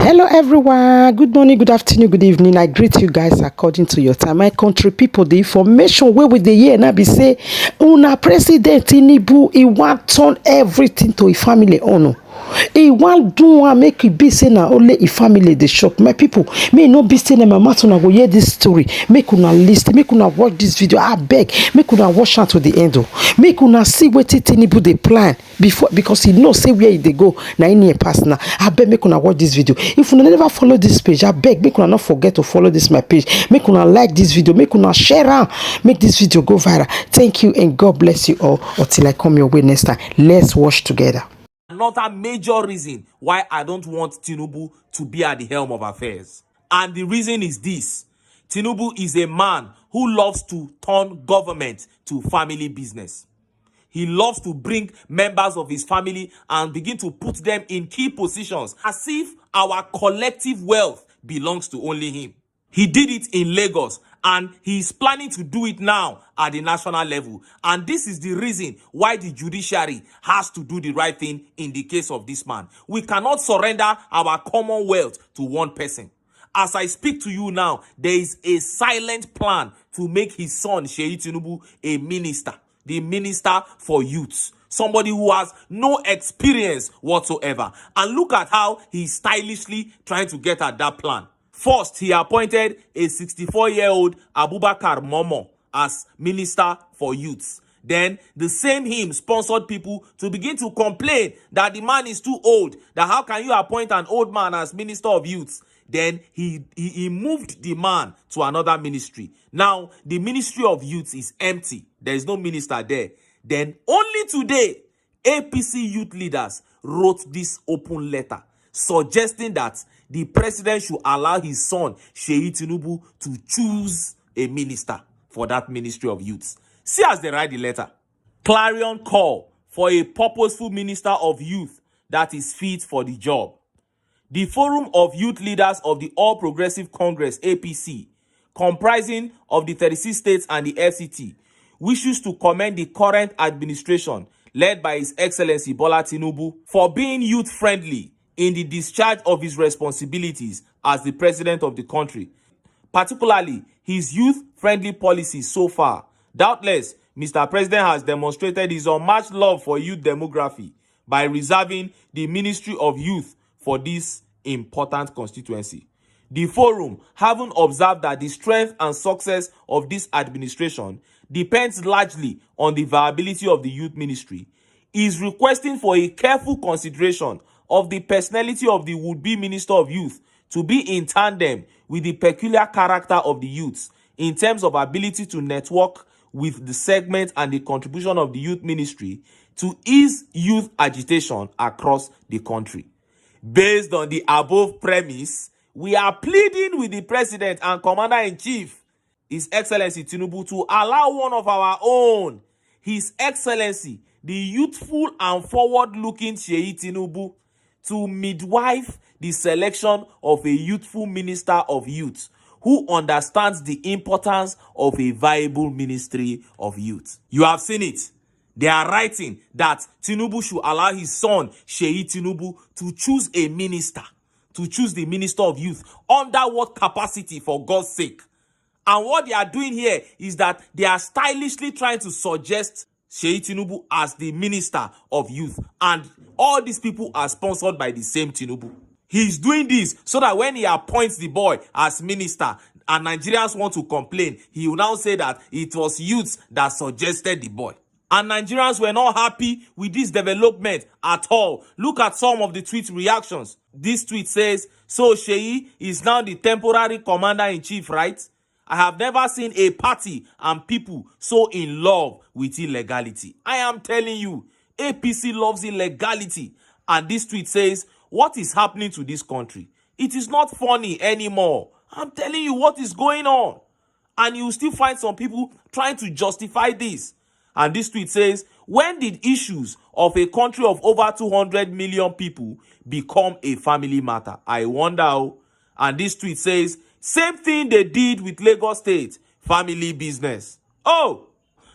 Hello everyone, good morning, good afternoon, good evening. I greet you guys according to your time. My country people, the information where with the year now be say una president tinubu he want turn everything to a family honor. He want do one make it be say na only a family dey shock. My people, me no be say na my mouth una go hear this story. Make una listen, make una watch this video. I beg, make una watch am to the end. Make una see wetin tinubu dey plan before, because he know say where he dey go na in here pass now. I beg, make una watch this video. If una never follow this page, I beg, make una not forget to follow this my page. Make una like this video, make una share am, make this video go viral. Thank you and God bless you all until I come your way next time. Let's watch together. Another major reason why I don't want Tinubu to be at the helm of affairs. And the reason is this. Tinubu is a man who loves to turn government to family business. He loves to bring members of his family and begin to put them in key positions as if our collective wealth belongs to only him. He did it in Lagos and he is planning to do it now at the national level. And this is the reason why the judiciary has to do the right thing in the case of this man. We cannot surrender our commonwealth to one person. As I speak to you now, there is a silent plan to make his son, Seyi Tinubu, a minister. The minister for youth. Somebody who has no experience whatsoever. And look at how he's stylishly trying to get at that plan. First, he appointed a 64-year-old Abubakar Momo as Minister for Youth. Then, the same him sponsored people to begin to complain that the man is too old. That how can you appoint an old man as Minister of Youth? Then, he moved the man to another ministry. Now, the Ministry of Youth is empty. There is no minister there. Then, only today, APC youth leaders wrote this open letter suggesting that the president should allow his son, Seyi Tinubu, to choose a minister for that Ministry of Youth. See as they write the letter. Clarion call for a purposeful minister of youth that is fit for the job. The Forum of Youth Leaders of the All Progressive Congress, APC, comprising of the 36 states and the FCT, wishes to commend the current administration led by His Excellency Bola Tinubu for being youth-friendly in the discharge of his responsibilities as the president of the country, particularly his youth-friendly policies so far. Doubtless, Mr. President has demonstrated his unmatched love for youth demography by reserving the Ministry of Youth for this important constituency. The forum, having observed that the strength and success of this administration depends largely on the viability of the youth ministry, is requesting for a careful consideration of the personality of the would-be Minister of Youth to be in tandem with the peculiar character of the youths in terms of ability to network with the segment and the contribution of the youth ministry to ease youth agitation across the country. Based on the above premise, we are pleading with the President and Commander-in-Chief, His Excellency Tinubu, to allow one of our own, His Excellency, the youthful and forward-looking Seyi Tinubu, to midwife the selection of a youthful minister of youth who understands the importance of a viable ministry of youth. You have seen it. They are writing that Tinubu should allow his son, Seyi Tinubu, to choose a minister, to choose the Minister of Youth. Under what capacity, for God's sake? And what they are doing here is that they are stylishly trying to suggest Seyi Tinubu as the Minister of Youth. And all these people are sponsored by the same Tinubu. He's doing this so that when he appoints the boy as minister and Nigerians want to complain, he will now say that it was youths that suggested the boy. And Nigerians were not happy with this development at all. Look at some of the tweet reactions. This tweet says, "So Seyi is now the temporary commander-in-chief, right? I have never seen a party and people so in love with illegality." I am telling you, APC loves illegality. And this tweet says, "What is happening to this country? It is not funny anymore. I'm telling you what is going on." And you still find some people trying to justify this. And this tweet says, "When did issues of a country of over 200 million people become a family matter? I wonder how." And this tweet says, "Same thing they did with Lagos State, family business." Oh,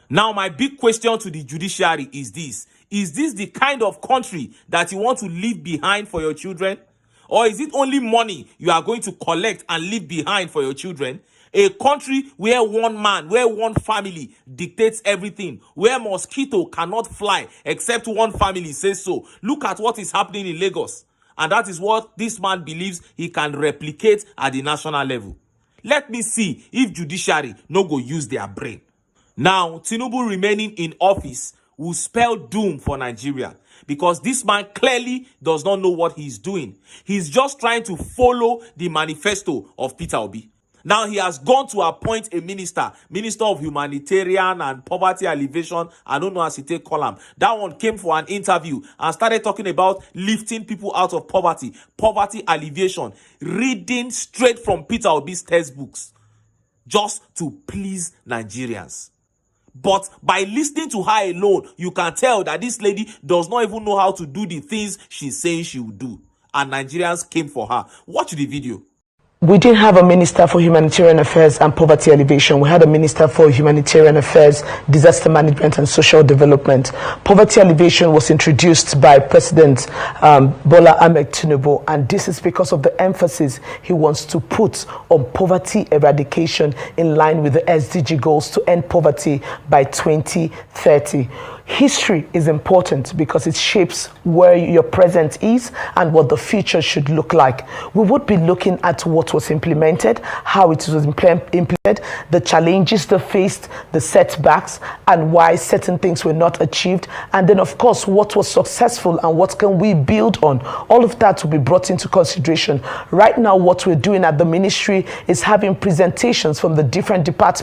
now my big question to the judiciary is this. Is this the kind of country that you want to leave behind for your children? Or is it only money you are going to collect and leave behind for your children? A country where one man, where one family dictates everything, where mosquito cannot fly except one family says so. Look at what is happening in Lagos. And that is what this man believes he can replicate at the national level. Let me see if judiciary no go use their brain. Now, Tinubu remaining in office will spell doom for Nigeria, because this man clearly does not know what he's doing. He's just trying to follow the manifesto of Peter Obi. Now he has gone to appoint a minister of humanitarian and poverty alleviation. I don't know as he take call him. That one came for an interview and started talking about lifting people out of poverty alleviation, reading straight from Peter Obi's textbooks, just to please Nigerians. But by listening to her alone, you can tell that this lady does not even know how to do the things she's saying she will do. And Nigerians came for her. Watch the video. We didn't have a minister for humanitarian affairs and poverty alleviation. We had a minister for humanitarian affairs, disaster management and social development. Poverty alleviation was introduced by President Bola Ahmed Tinubu, and this is because of the emphasis he wants to put on poverty eradication in line with the SDG goals to end poverty by 2030. History is important because it shapes where your present is and what the future should look like. We would be looking at what was implemented, how it was implemented, the challenges they faced, the setbacks, and why certain things were not achieved. And then, of course, what was successful and what can we build on. All of that will be brought into consideration. Right now, what we're doing at the ministry is having presentations from the different departments